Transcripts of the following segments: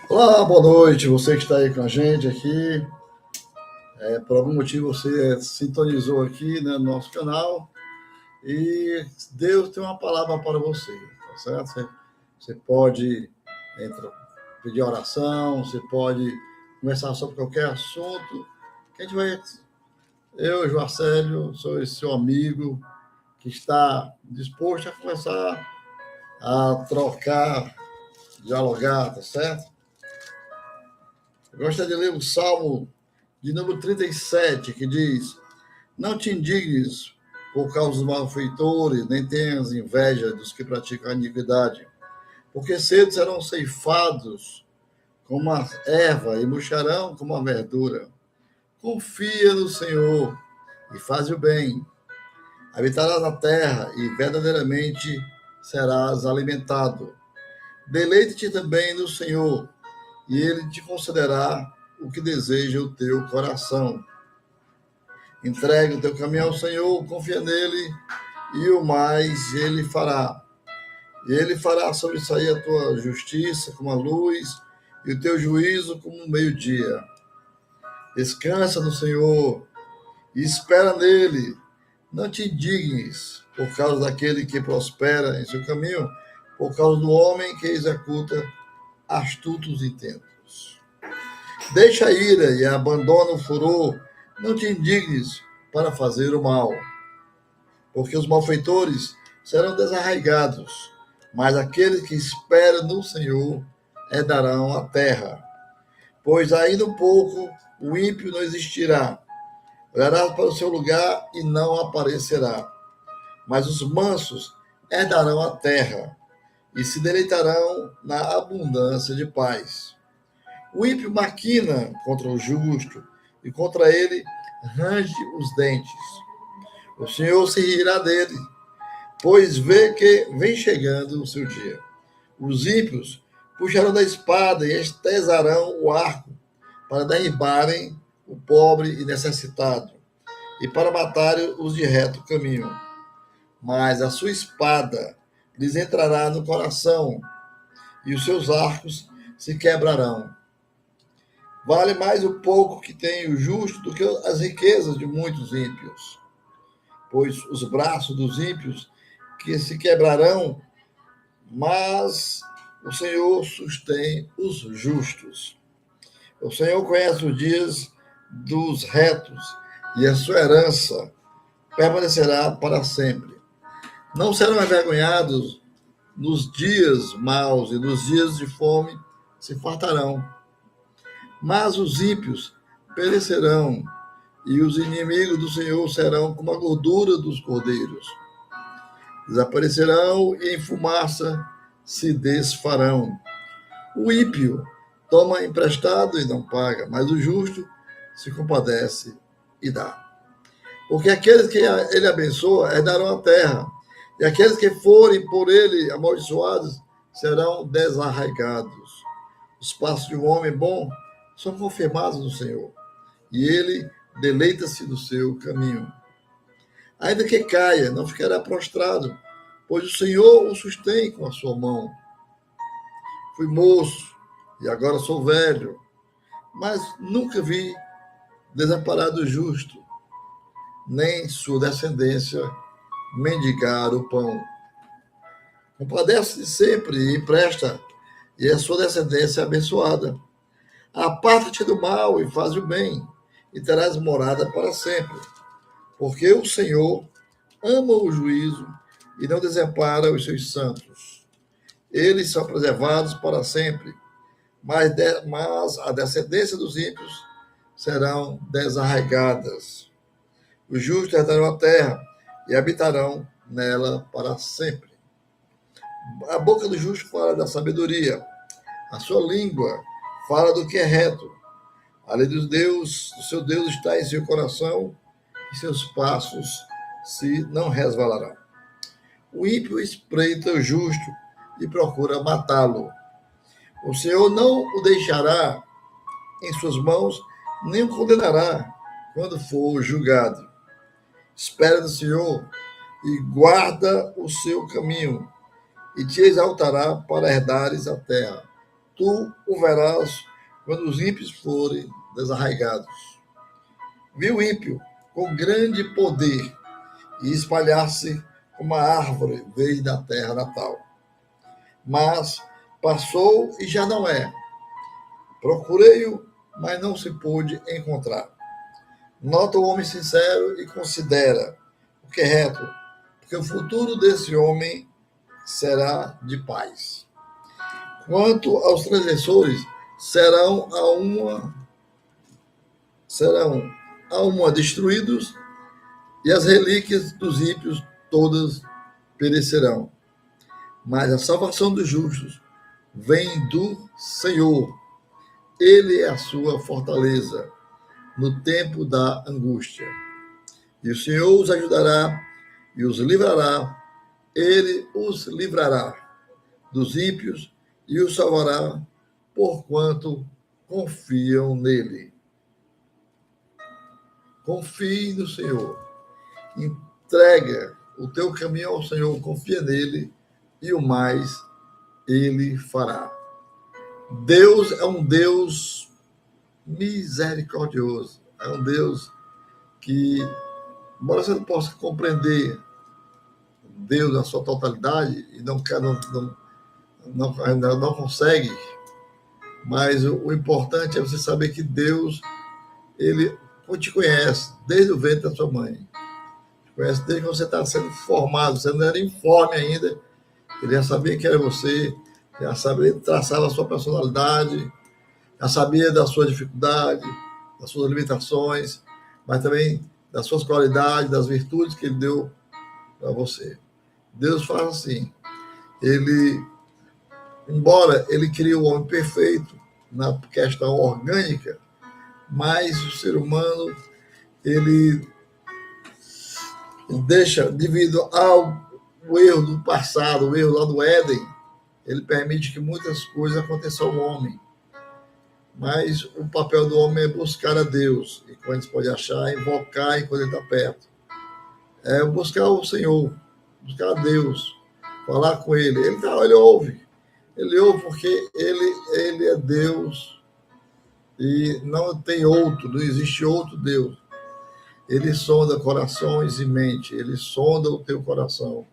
Olá, boa noite, você que está aí com a gente aqui. Por algum motivo você sintonizou aqui, né, no nosso canal e Deus tem uma palavra para você, tá certo? Você pode pedir oração, você pode conversar sobre qualquer assunto. Que a gente vai, eu, Joacélio, sou esse seu amigo que está disposto a conversar, a trocar, dialogar, tá certo? Eu gostaria de ler o Salmo de número 37, que diz: Não te indignes por causa dos malfeitores, nem tenhas inveja dos que praticam a iniquidade, porque cedo serão ceifados como a erva e murcharão como a verdura. Confia no Senhor e faz o bem. Habitarás na terra e verdadeiramente serás alimentado. Deleite-te também no Senhor, e ele te concederá o que deseja o teu coração. Entrega o teu caminho ao Senhor, confia nele, e o mais ele fará. E ele fará sobressair a tua justiça como a luz, e o teu juízo como o meio-dia. Descansa no Senhor e espera nele. Não te indignes por causa daquele que prospera em seu caminho, por causa do homem que executa astutos intentos. Deixa a ira e abandona o furor. Não te indignes para fazer o mal, porque os malfeitores serão desarraigados, mas aqueles que esperam no Senhor herdarão a terra. Pois ainda um pouco o ímpio não existirá, olhará para o seu lugar e não aparecerá. Mas os mansos herdarão a terra e se deleitarão na abundância de paz. O ímpio maquina contra o justo e contra ele range os dentes. O Senhor se rirá dele, pois vê que vem chegando o seu dia. Os ímpios puxarão da espada e estesarão o arco para derribarem o pobre e necessitado e para matarem os de reto caminho. Mas a sua espada lhes entrará no coração e os seus arcos se quebrarão. Vale mais o pouco que tem o justo do que as riquezas de muitos ímpios, pois os braços dos ímpios que se quebrarão, mas o Senhor sustém os justos. O Senhor conhece os dias dos retos e a sua herança permanecerá para sempre. Não serão envergonhados nos dias maus e nos dias de fome se fartarão. Mas os ímpios perecerão e os inimigos do Senhor serão como a gordura dos cordeiros. Desaparecerão e em fumaça se desfarão. O ímpio toma emprestado e não paga, mas o justo se compadece e dá. Porque aqueles que ele abençoa herdarão a terra, e aqueles que forem por ele amaldiçoados serão desarraigados. Os passos de um homem bom são confirmados no Senhor, e ele deleita-se no seu caminho. Ainda que caia, não ficará prostrado, pois o Senhor o sustém com a sua mão. Fui moço e agora sou velho, mas nunca vi desamparado justo, nem sua descendência mendigar o pão. Compadece-se sempre e empresta, e a sua descendência é abençoada. Aparta-te do mal e faz o bem, e terás morada para sempre. Porque o Senhor ama o juízo e não desampara os seus santos. Eles são preservados para sempre, mas a descendência dos ímpios serão desarraigadas. Os justos herdarão a terra e habitarão nela para sempre. A boca do justo fala da sabedoria, a sua língua fala do que é reto. A lei do seu Deus está em seu coração, e seus passos se não resvalarão. O ímpio espreita o justo e procura matá-lo. O Senhor não o deixará em suas mãos, nem o condenará quando for julgado. Espera no Senhor e guarda o seu caminho, e te exaltará para herdares a terra. tu o verás quando os ímpios forem desarraigados. Viu o ímpio com grande poder e espalhar-se como uma árvore verde da terra natal. Mas passou e já não é. Procurei-o, mas não se pôde encontrar. Nota o homem sincero e considera o que é reto, porque o futuro desse homem será de paz. Quanto aos transgressores, serão a uma destruídos, e as relíquias dos ímpios todas perecerão. Mas a salvação dos justos vem do Senhor. Ele é a sua fortaleza no tempo da angústia. E o Senhor os ajudará e os livrará. Ele os livrará dos ímpios e os salvará, porquanto confiam nele. Confie no Senhor. Entrega o teu caminho ao Senhor, confia nele e o mais ele fará. Deus é um Deus misericordioso. É um Deus que, embora você não possa compreender Deus na sua totalidade, e não consegue, mas o importante é você saber que Deus, ele te conhece desde o ventre da sua mãe. Te conhece desde que você está sendo formado, você não era informe ainda, ele já sabia que era você, já sabia, ele traçava a sua personalidade, já sabia da sua dificuldade, das suas limitações, mas também das suas qualidades, das virtudes que ele deu para você. Deus faz assim. Ele, embora ele crie o homem perfeito na questão orgânica, mas o ser humano, ele deixa, devido ao erro do passado, o erro lá do Éden, ele permite que muitas coisas aconteçam ao homem. Mas o papel do homem é buscar a Deus. E quando a gente pode achar, é invocar enquanto ele está perto. É buscar o Senhor, buscar a Deus, falar com ele. Ele ouve. Ele ouve porque ele é Deus e não tem outro, não existe outro Deus. Ele sonda corações e mente, ele sonda o teu coração.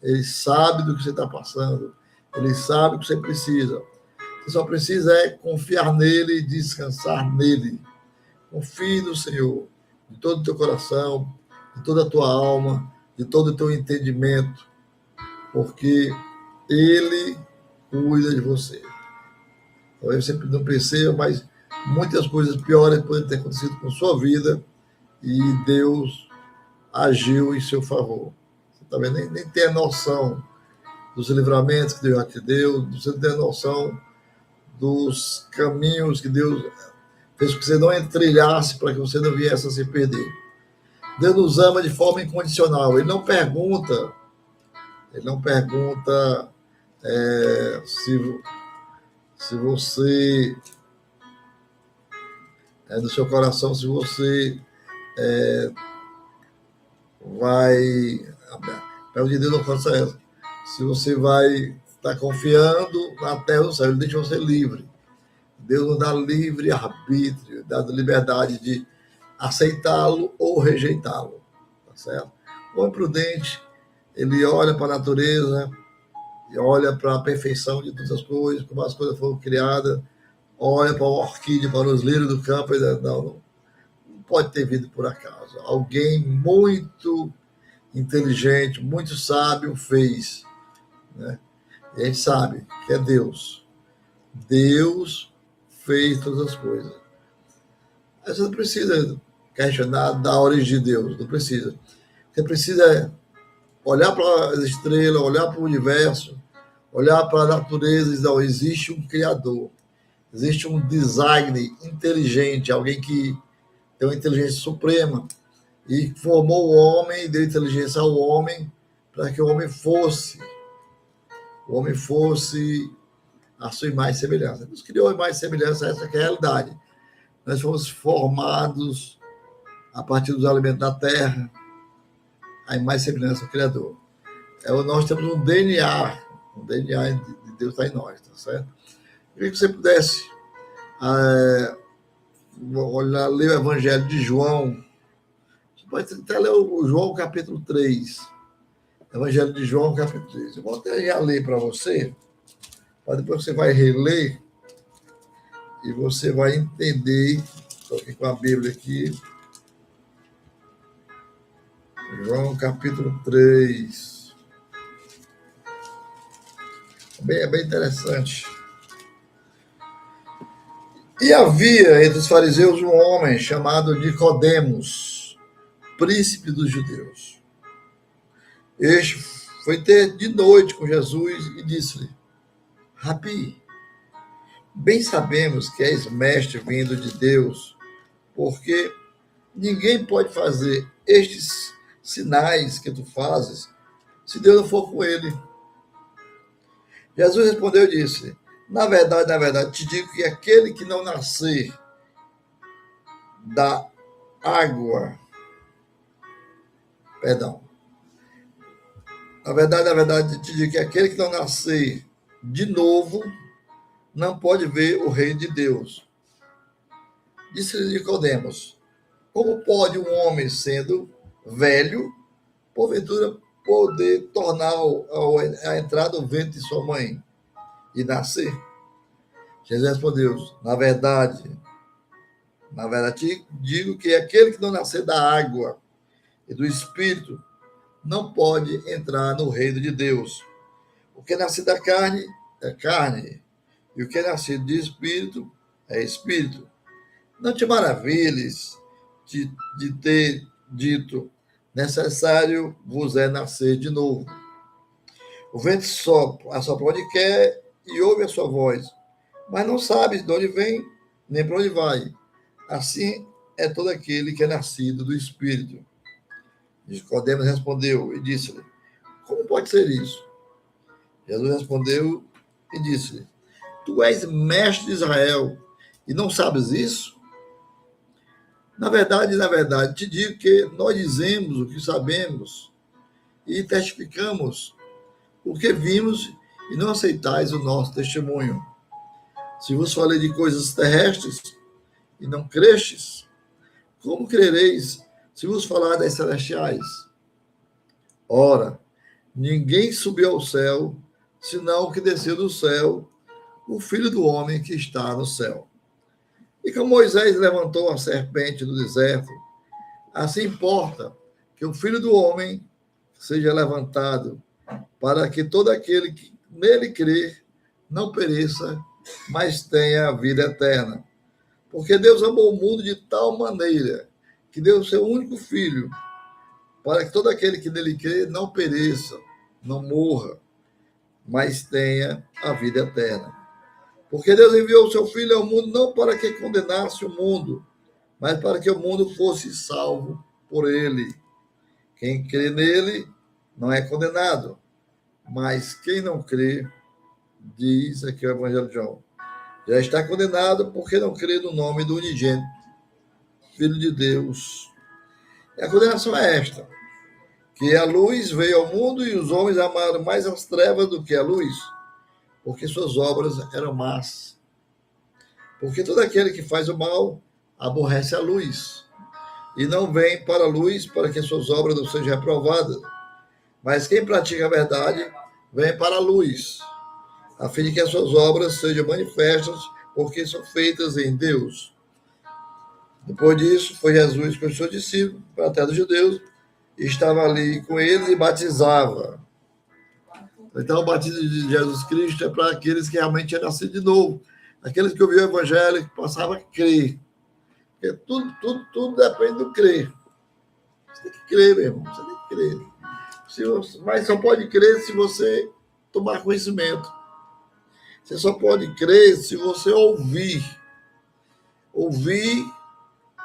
Ele sabe do que você está passando, ele sabe o que você precisa. Você só precisa confiar nele e descansar nele. Confie no Senhor, de todo o teu coração, de toda a tua alma, de todo o teu entendimento, porque ele cuida de você. Talvez você não perceba, mas muitas coisas piores podem ter acontecido com sua vida e Deus agiu em seu favor. Você também nem tem a noção dos livramentos que Deus já te deu, você tem a noção dos caminhos que Deus fez que você não trilhasse para que você não viesse a se perder. Deus nos ama de forma incondicional. Ele não pergunta se você no seu coração, se você vai, pelo de Deus não faça essa, se você vai estar confiando na terra do céu, ele deixa você livre. Deus nos dá livre arbítrio, dá liberdade de aceitá-lo ou rejeitá-lo, tá certo? O homem prudente, ele olha para a natureza e olha para a perfeição de todas as coisas, como as coisas foram criadas, olha para a orquídea, para os lírios do campo, e não pode ter vindo por acaso. Alguém muito inteligente, muito sábio fez, né? E a gente sabe que é Deus. Deus fez todas as coisas. Você não precisa questionar da origem de Deus, não precisa. Você precisa olhar para as estrelas, olhar para o universo, olhar para a natureza e dizer, não, existe um Criador, existe um design inteligente, alguém que tem uma inteligência suprema e formou o homem, deu inteligência ao homem para que o homem fosse a sua imagem e semelhança. Deus criou a imagem e semelhança, essa que é a realidade. Nós fomos formados a partir dos alimentos da terra, a imagem e semelhança do Criador. Nós temos um DNA de Deus está em nós, tá certo? Queria que você pudesse olhar, ler o Evangelho de João. Você pode até ler o João capítulo 3. Evangelho de João capítulo 3. Eu vou até já ler para você, para depois você vai reler e você vai entender. Estou aqui com a Bíblia aqui. João capítulo 3. É bem interessante. E havia entre os fariseus um homem chamado Nicodemos, príncipe dos judeus. Este foi ter de noite com Jesus e disse-lhe: Rabi, bem sabemos que és mestre vindo de Deus, porque ninguém pode fazer estes sinais que tu fazes se Deus não for com ele. Jesus respondeu e disse: na verdade, te digo que aquele que não nascer da água, na verdade, te digo que aquele que não nascer de novo não pode ver o reino de Deus. Disse-lhe Nicodemos: como pode um homem, sendo velho, porventura poder tornar a entrada do ventre de sua mãe e nascer? Jesus respondeu: na verdade, te digo que aquele que não nascer da água e do Espírito não pode entrar no reino de Deus. O que é nascido da carne é carne, e o que é nascido de Espírito é Espírito. Não te maravilhes de ter dito: necessário vos é nascer de novo. O vento assopra onde quer e ouve a sua voz, mas não sabes de onde vem, nem para onde vai. Assim é todo aquele que é nascido do Espírito. Nicodemos respondeu e disse-lhe: como pode ser isso? Jesus respondeu e disse-lhe: tu és mestre de Israel e não sabes isso? Na verdade, te digo que nós dizemos o que sabemos e testificamos o que vimos e não aceitais o nosso testemunho. Se vos falei de coisas terrestres e não crestes, como crereis se vos falar das celestiais? Ora, ninguém subiu ao céu, senão o que desceu do céu, o Filho do Homem que está no céu. E como Moisés levantou a serpente no deserto, assim importa que o Filho do Homem seja levantado, para que todo aquele que nele crer não pereça, mas tenha a vida eterna. Porque Deus amou o mundo de tal maneira que deu o seu único Filho, para que todo aquele que nele crê não pereça, não morra, mas tenha a vida eterna. Porque Deus enviou o seu Filho ao mundo não para que condenasse o mundo, mas para que o mundo fosse salvo por ele. Quem crê nele não é condenado, mas quem não crê, diz aqui o Evangelho de João, já está condenado porque não crê no nome do unigênito Filho de Deus. E a condenação é esta: que a luz veio ao mundo e os homens amaram mais as trevas do que a luz, porque suas obras eram más. Porque todo aquele que faz o mal aborrece a luz e não vem para a luz para que suas obras não sejam reprovadas. Mas quem pratica a verdade vem para a luz, a fim de que as suas obras sejam manifestas, porque são feitas em Deus. Depois disso, foi Jesus com os seus discípulos para a terra dos judeus, e estava ali com eles e batizava. Então, o batismo de Jesus Cristo é para aqueles que realmente tinham nascido de novo, aqueles que ouviram o Evangelho, que passavam a crer. Porque tudo depende do crer. Você tem que crer, meu irmão, você tem que crer. Mas só pode crer se você tomar conhecimento. Você só pode crer se você ouvir. Ouvir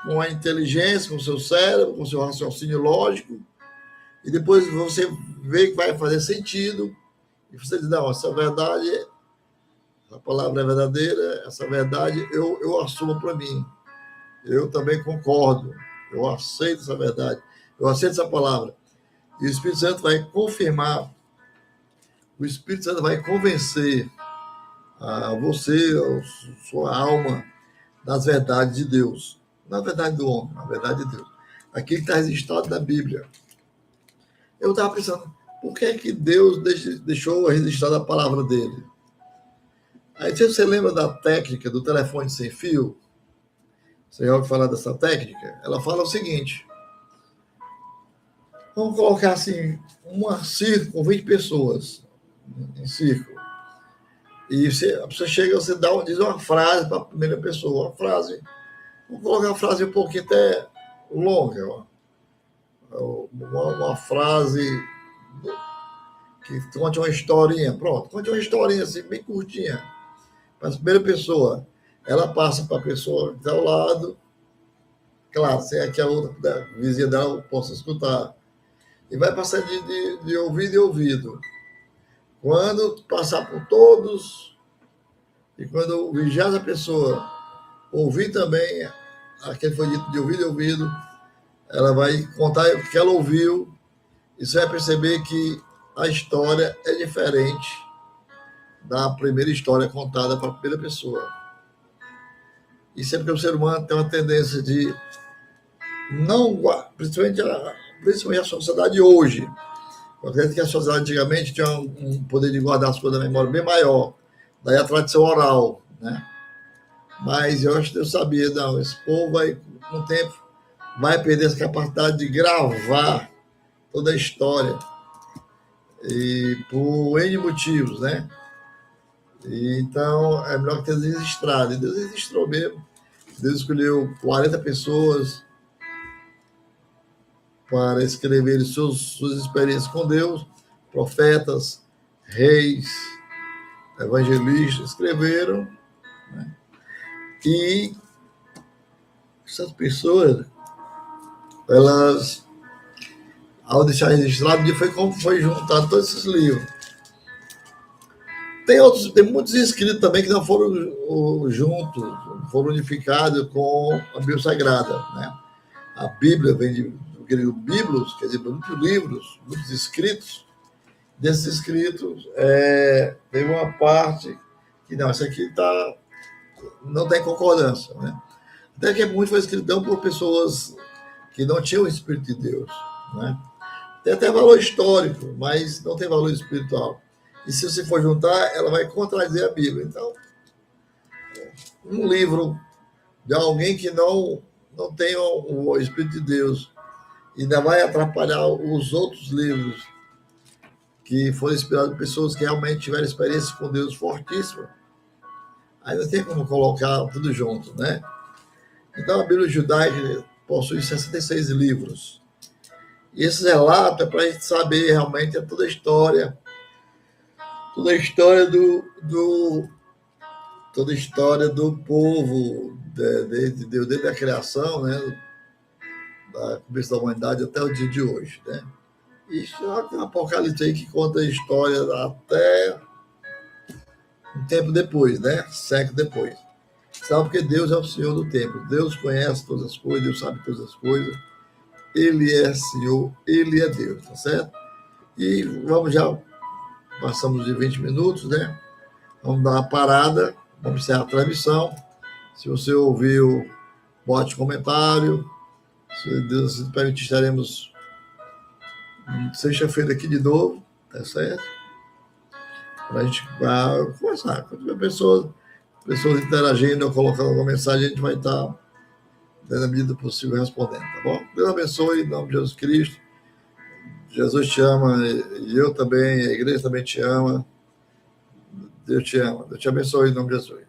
com a inteligência, com o seu cérebro, com o seu raciocínio lógico, e depois você vê que vai fazer sentido, e você diz: não, essa verdade, a palavra é verdadeira, essa verdade eu assumo para mim. Eu também concordo, eu aceito essa verdade, eu aceito essa palavra. E o Espírito Santo vai confirmar, o Espírito Santo vai convencer a você, a sua alma, das verdades de Deus. Na verdade do homem, na verdade de Deus. Aquilo que está registrado na Bíblia. Eu estava pensando, por que é que Deus deixou registrada a palavra dele? Aí você lembra da técnica do telefone sem fio? Você já ouviu falar dessa técnica? Ela fala o seguinte: vamos colocar assim, uma circo com 20 pessoas em círculo. E a pessoa chega, você diz uma frase para a primeira pessoa, uma frase. Vamos colocar uma frase um pouquinho até longa, uma frase que conte uma historinha. Pronto, conte uma historinha assim, bem curtinha. Para a primeira pessoa, ela passa para a pessoa que está ao lado, claro, sem é que a outra a vizinha dela possa escutar. E vai passar de ouvido em ouvido. Quando passar por todos, e quando o 20ª pessoa ouvir também aquele foi dito de ouvido em ouvido, ela vai contar o que ela ouviu, e você vai perceber que a história é diferente da primeira história contada para a primeira pessoa. Isso é porque o ser humano tem uma tendência de não, principalmente a sociedade hoje. Eu acredito que a sociedade antigamente tinha um poder de guardar as coisas na memória bem maior. Daí a tradição oral, né? Mas eu acho que eu sabia, não, esse povo vai, com o tempo, vai perder essa capacidade de gravar toda a história. E por N motivos, né? E, então, é melhor que ter registrado. E Deus registrou mesmo. Deus escolheu 40 pessoas para escrever suas experiências com Deus, profetas, reis, evangelistas, escreveram, né? E essas pessoas, elas, ao deixar registrado, foi como foi juntado todos esses livros. Tem muitos escritos também que não foram juntos, foram unificados com a Bíblia Sagrada, né? A Bíblia vem do grego biblos, quer dizer, muitos livros, muitos escritos. Desses escritos, tem uma parte que não, isso aqui não tem concordância, né? Até que muito foi escrito não por pessoas que não tinham o Espírito de Deus, né? Tem até valor histórico, mas não tem valor espiritual. E se você for juntar, ela vai contradizer a Bíblia. Então, um livro de alguém que não tem o Espírito de Deus ainda vai atrapalhar os outros livros que foram inspirados por pessoas que realmente tiveram experiências com Deus fortíssimas. Aí não tem como colocar tudo junto, né? Então, a Bíblia judaica possui 66 livros. E esse relato é para a gente saber realmente toda a história toda a história do povo, desde a criação, né? Da começo da humanidade até o dia de hoje, né? Isso é um Apocalipse aí que conta a história até um tempo depois, né? Século depois. Sabe porque Deus é o Senhor do tempo. Deus conhece todas as coisas, Deus sabe todas as coisas. Ele é Senhor, Ele é Deus, tá certo? E passamos de 20 minutos, né? Vamos dar uma parada, vamos encerrar a transmissão. Se você ouviu, bote comentário. Se Deus permitir, estaremos sexta-feira aqui de novo, tá certo? Para a gente conversar. Quando tiver pessoas interagindo ou colocando alguma mensagem, a gente vai estar, na medida do possível, respondendo, tá bom? Deus abençoe, em nome de Jesus Cristo. Jesus te ama, e eu também, a igreja também te ama. Deus te ama. Deus te abençoe, em nome de Jesus.